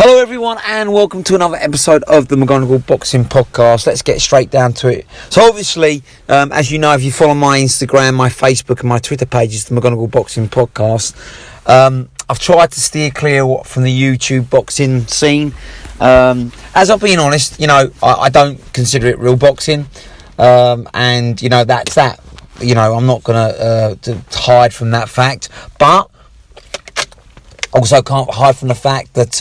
Hello everyone and welcome to another episode of the McGonagall Boxing Podcast. Let's get straight down to it. So obviously, as you know, if you follow my Instagram, my Facebook and my Twitter pages, the McGonagall Boxing Podcast, I've tried to steer clear from the YouTube boxing scene. As I've been honest, I don't consider it real boxing. And, that's that. I'm not going to hide from that fact. But also can't hide from the fact that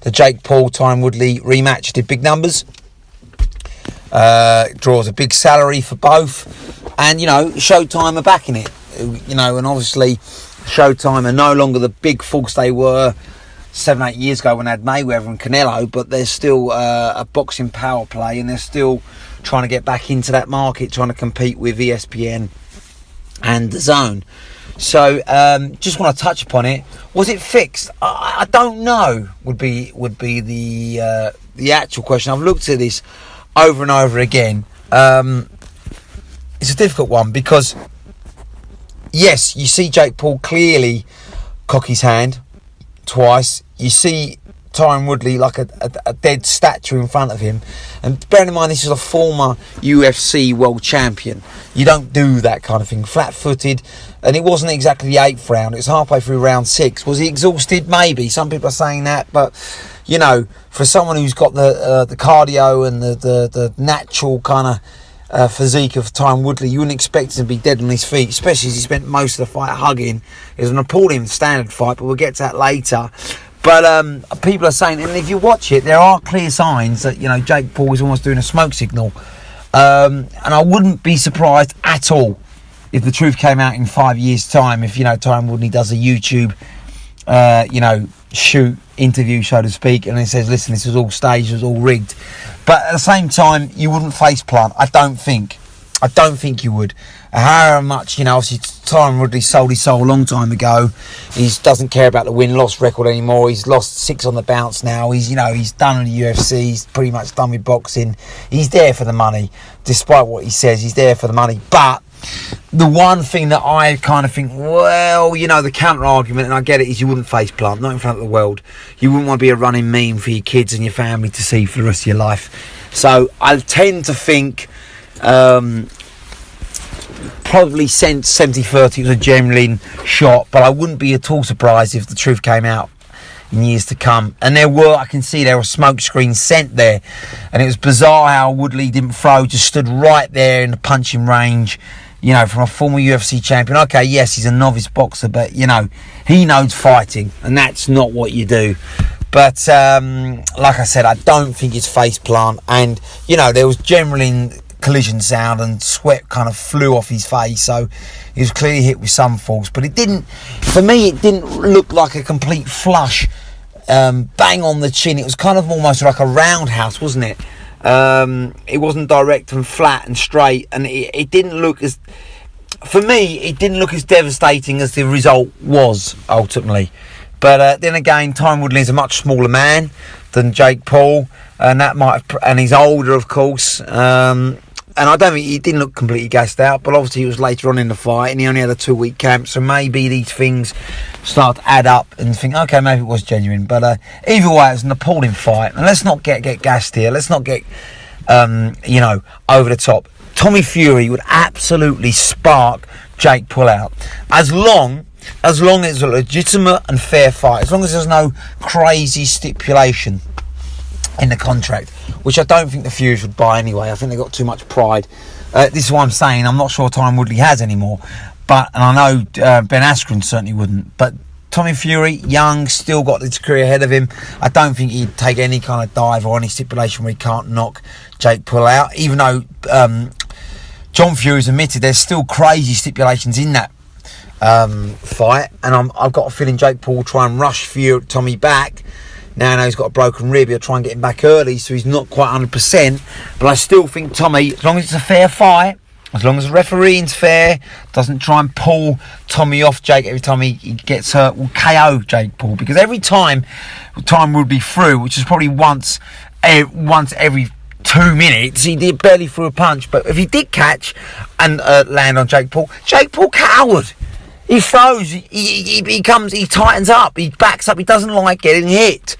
the Jake Paul, Tyron Woodley rematch did big numbers. Draws a big salary for both. And, Showtime are backing it. And obviously Showtime are no longer the big force they were 7-8 years ago when they had Mayweather and Canelo. But they're still a boxing power play. And they're still trying to get back into that market, trying to compete with ESPN and DAZN. So, just want to touch upon it. Was it fixed? I don't know. Would be the actual question. I've looked at this over and over again. It's a difficult one because, yes, you see Jake Paul clearly cock his hand twice. You see Tyron Woodley like a dead statue in front of him. And bearing in mind this is a former UFC world champion. You don't do that kind of thing. Flat-footed. And it wasn't exactly the 8th round. It was halfway through round 6. Was he exhausted? Maybe. Some people are saying that. But, for someone who's got the cardio and the natural kind of physique of Tyron Woodley, you wouldn't expect him to be dead on his feet, especially as he spent most of the fight hugging. It was an appalling standard fight, but we'll get to that later. But people are saying, and if you watch it, there are clear signs that, Jake Paul is almost doing a smoke signal. And I wouldn't be surprised at all if the truth came out in 5 years' time, if, Tyron Woodley does a YouTube, shoot, interview, so to speak, and he says, listen, this was all staged, it was all rigged. But at the same time, you wouldn't face plant. I don't think you would. However much, obviously Tyron Woodley sold his soul a long time ago. He doesn't care about the win-loss record anymore. He's lost 6 on the bounce now. He's done with the UFC. He's pretty much done with boxing. He's there for the money. Despite what he says, he's there for the money. But the one thing that I kind of think, the counter-argument, and I get it, is you wouldn't face plant, not in front of the world. You wouldn't want to be a running meme for your kids and your family to see for the rest of your life. So I tend to think probably since 70-30 it was a genuine shot, but I wouldn't be at all surprised if the truth came out in years to come. And there were smoke screens sent there, and it was bizarre how Woodley didn't throw, just stood right there in the punching range, from a former UFC champion. Okay, yes, he's a novice boxer, but he knows fighting, and that's not what you do. But like I said, I don't think it's face plant, and there was generally collision sound and sweat kind of flew off his face, so he was clearly hit with some force. But it didn't look like a complete flush, bang on the chin. It was kind of almost like a roundhouse, wasn't it? It wasn't direct and flat and straight, and it didn't look as, for me, it didn't look as devastating as the result was ultimately. But then again, Tyron Woodley is a much smaller man than Jake Paul, and he's older, of course. And I don't think he didn't look completely gassed out, but obviously it was later on in the fight, and he only had a 2-week camp, so maybe these things start to add up and think, okay, maybe it was genuine. But either way, it was an appalling fight, and let's not get gassed here. Let's not get over the top. Tommy Fury would absolutely spark Jake Paul out, as long as it's a legitimate and fair fight, as long as there's no crazy stipulation in the contract, which I don't think the Furies would buy anyway. I think they've got too much pride. This is what I'm saying. I'm not sure Tyron Woodley has anymore, and I know Ben Askren certainly wouldn't. But Tommy Fury, young, still got his career ahead of him. I don't think he'd take any kind of dive or any stipulation where he can't knock Jake Paul out, even though John Fury's admitted there's still crazy stipulations in that fight, and I've got a feeling Jake Paul will try and rush Tommy back. Now he's got a broken rib, he'll try and get him back early, so he's not quite 100%. But I still think Tommy, as long as it's a fair fight, as long as the refereeing's fair, doesn't try and pull Tommy off Jake every time he gets hurt, will KO Jake Paul. Because every time would be through, which is probably once every 2 minutes, he barely threw a punch. But if he did catch and land on Jake Paul cowered. He throws, he tightens up, he backs up, he doesn't like getting hit.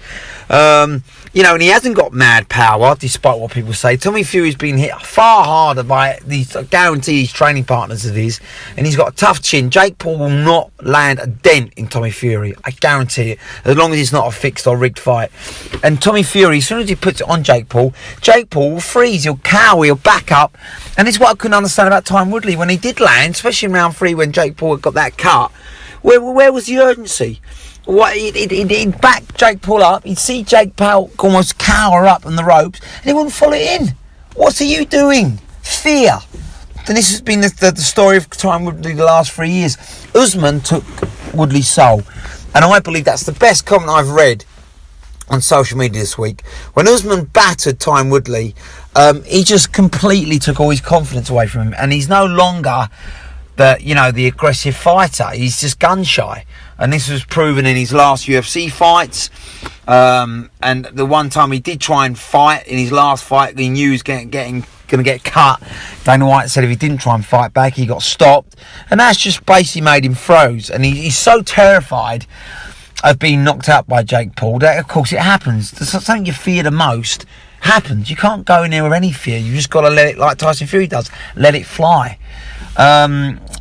You know, and he hasn't got mad power, despite what people say. Tommy Fury's been hit far harder by these, I guarantee, these training partners of his, and he's got a tough chin. Jake Paul will not land a dent in Tommy Fury. I guarantee it, as long as it's not a fixed or rigged fight. And Tommy Fury, as soon as he puts it on Jake Paul will freeze, he'll cower, he'll back up. And this is what I couldn't understand about Tyron Woodley. When he did land, especially in round 3 when Jake Paul had got that cut, where was the urgency? What, he'd back Jake Paul up, he'd see Jake Paul almost cower up on the ropes, and he wouldn't follow it in. What are you doing? Fear. And this has been the story of Tyron Woodley the last 3 years. Usman took Woodley's soul, and I believe that's the best comment I've read on social media this week. When Usman battered Tyron Woodley, he just completely took all his confidence away from him, and he's no longer the aggressive fighter. He's just gun shy, and this was proven in his last UFC fights. And the one time he did try and fight in his last fight, he knew he was going to get cut. Dana White said if he didn't try and fight back, he got stopped, and that's just basically made him froze. And he's so terrified of being knocked out by Jake Paul that, of course, it happens. Something you fear the most happens. You can't go in there with any fear. You just got to let it, like Tyson Fury does, let it fly.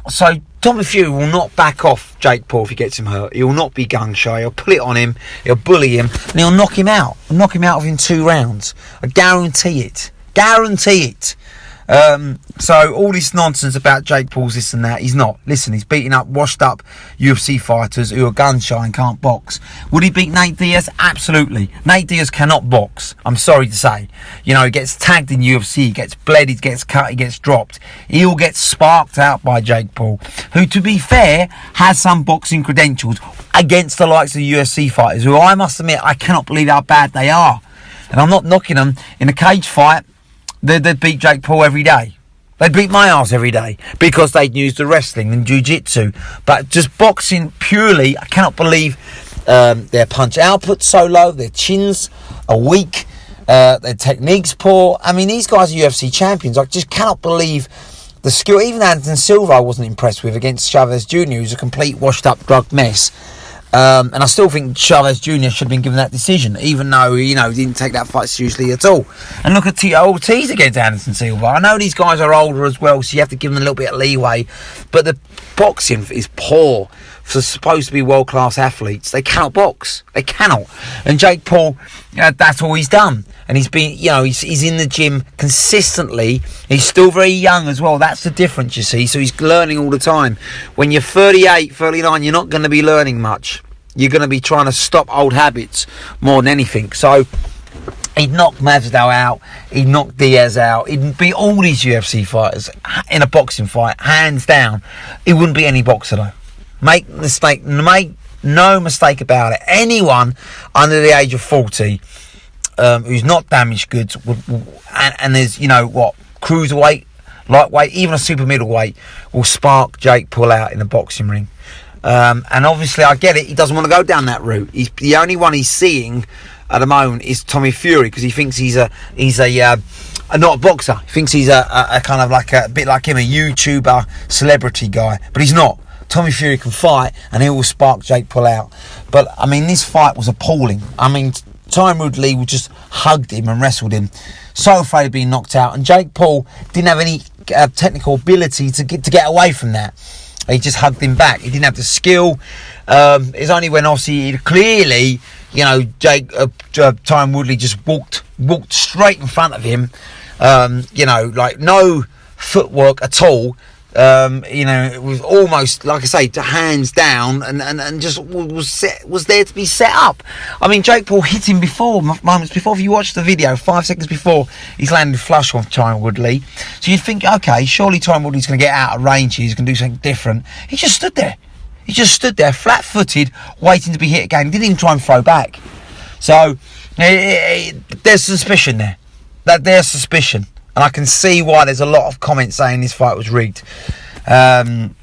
So Tommy Fury will not back off Jake Paul if he gets him hurt. He will not be gun shy. He'll put it on him, he'll bully him, and he'll knock him out. He'll knock him out within 2 rounds. I guarantee it. Guarantee it. So all this nonsense about Jake Paul's this and that, he's not. Listen, he's beating up washed up UFC fighters who are gun shy and can't box. Would he beat Nate Diaz? Absolutely. Nate Diaz cannot box, I'm sorry to say. You know, he gets tagged in UFC, he gets bled, he gets cut, he gets dropped. He'll get sparked out by Jake Paul, who, to be fair, has some boxing credentials against the likes of the UFC fighters, who I must admit, I cannot believe how bad they are. And I'm not knocking them. In a cage fight, they'd beat Jake Paul every day. They'd beat my ass every day because they'd use the wrestling and jiu-jitsu. But just boxing purely, I cannot believe their punch output's so low, their chins are weak, their technique's poor. I mean, these guys are UFC champions. I just cannot believe the skill. Even Anderson Silva I wasn't impressed with against Chavez Jr., who's a complete washed-up drug mess. And I still think Chavez Jr. should have been given that decision, even though, he didn't take that fight seriously at all. And look at Tito Ortiz against Anderson Silva. I know these guys are older as well, so you have to give them a little bit of leeway. But the boxing is poor for supposed to be world-class athletes. They cannot box. They cannot. And Jake Paul, that's all he's done. And he's been, he's in the gym consistently. He's still very young as well. That's the difference, you see. So he's learning all the time. When you're 38, 39, you're not going to be learning much. You're going to be trying to stop old habits more than anything. So he'd knock Masvidal out. He'd knock Diaz out. He'd beat all these UFC fighters in a boxing fight, hands down. He wouldn't be any boxer, though. Make no mistake about it. Anyone under the age of 40 who's not damaged goods and there's cruiserweight, lightweight, even a super middleweight will spark Jake Paul out in the boxing ring. And obviously I get it, he doesn't want to go down that route. The only one he's seeing at the moment is Tommy Fury, because he thinks he's not a boxer. He thinks he's a kind of like a bit like him, a YouTuber celebrity guy, but he's not. Tommy Fury can fight and he will spark Jake Paul out. But I mean, this fight was appalling. I mean, Tyron Woodley just hugged him and wrestled him, so afraid of being knocked out. And Jake Paul didn't have any technical type to get away from that. He just hugged him back. He didn't have the skill. It's only when obviously clearly, Tyron Woodley just walked straight in front of him. Like no footwork at all. It was almost, like I say, hands down and just was there to be set up. I mean, Jake Paul hit him moments before. If you watch the video, 5 seconds before, he's landed flush on Tyron Woodley. So you'd think, okay, surely Tyron Woodley's going to get out of range here. He's going to do something different. He just stood there. Flat-footed, waiting to be hit again. He didn't even try and throw back. So there's suspicion there. There's suspicion. And I can see why there's a lot of comments saying this fight was rigged. But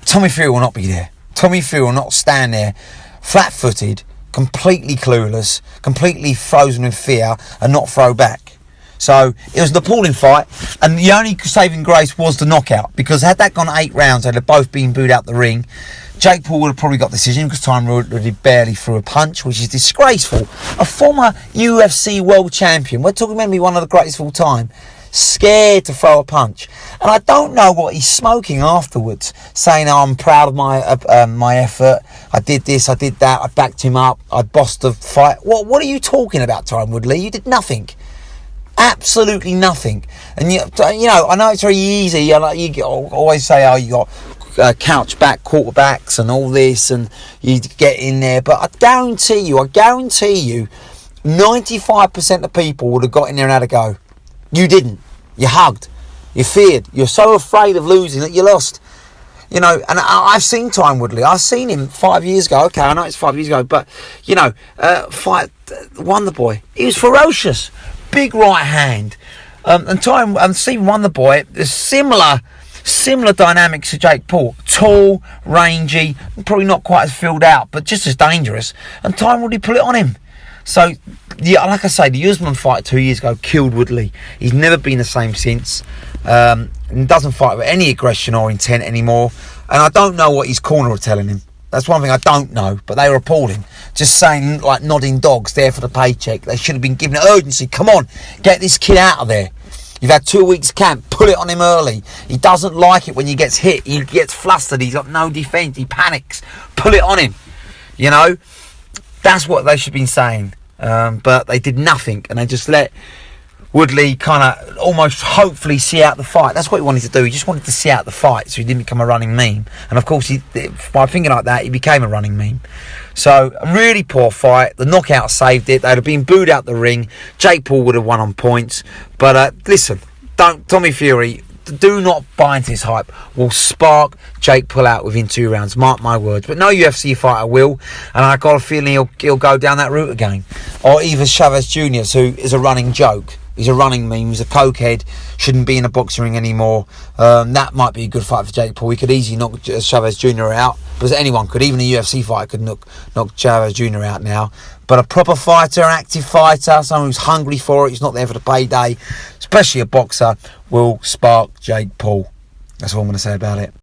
Tommy Fury will not be there. Tommy Fury will not stand there flat-footed, completely clueless, completely frozen with fear and not throw back. So it was an appalling fight, and the only saving grace was the knockout, because had that gone 8 rounds, they'd have both been booed out the ring. Jake Paul would have probably got the decision because Tyron Woodley barely threw a punch, which is disgraceful. A former UFC world champion, we're talking maybe one of the greatest of all time, scared to throw a punch. And I don't know what he's smoking afterwards, saying, oh, I'm proud of my effort, I did this, I did that, I backed him up, I bossed the fight. What are you talking about, Tyron Woodley? You did nothing. Absolutely nothing. And you know, I know it's very easy. You always say, oh, you got couch back quarterbacks and all this, and you get in there. But I guarantee you, 95% of people would have got in there and had a go. You didn't. You hugged. You feared. You're so afraid of losing that you lost. You know, and I've seen Tyron Woodley. I've seen him 5 years ago. Okay, I know it's 5 years ago, but, you know, fight Wonder Boy. He was ferocious. Big right hand. And Stephen Wonder Boy, similar dynamics to Jake Paul. Tall, rangy, probably not quite as filled out, but just as dangerous. And Tyron Woodley put it on him. So, yeah, like I say, the Usman fight 2 years ago killed Woodley. He's never been the same since. And doesn't fight with any aggression or intent anymore. And I don't know what his corner are telling him. That's one thing I don't know, but they were appalling. Just saying, like nodding dogs there for the paycheck. They should have been given urgency. Come on, get this kid out of there. You've had 2 weeks camp. Put it on him early. He doesn't like it when he gets hit. He gets flustered. He's got no defence. He panics. Pull it on him. You know, that's what they should have been saying. But they did nothing, and they just let Woodley kind of almost hopefully see out the fight. That's what he wanted to do. He just wanted to see out the fight so he didn't become a running meme. And of course, by thinking like that, he became a running meme. So, a really poor fight. The knockout saved it. They'd have been booed out the ring. Jake Paul would have won on points. But listen, Tommy Fury, do not buy into this hype. Will spark Jake Paul out within 2 rounds. Mark my words. But no UFC fighter will. And I got a feeling he'll go down that route again. Or even Chavez Jr., who is a running joke. He's a running meme. He's a cokehead. Shouldn't be in a boxing ring anymore. That might be a good fight for Jake Paul. He could easily knock Chavez Jr. out. Because anyone could. Even a UFC fighter could knock Chavez Jr. out now. But a proper fighter, an active fighter, someone who's hungry for it, who's not there for the payday, especially a boxer, will spark Jake Paul. That's all I'm going to say about it.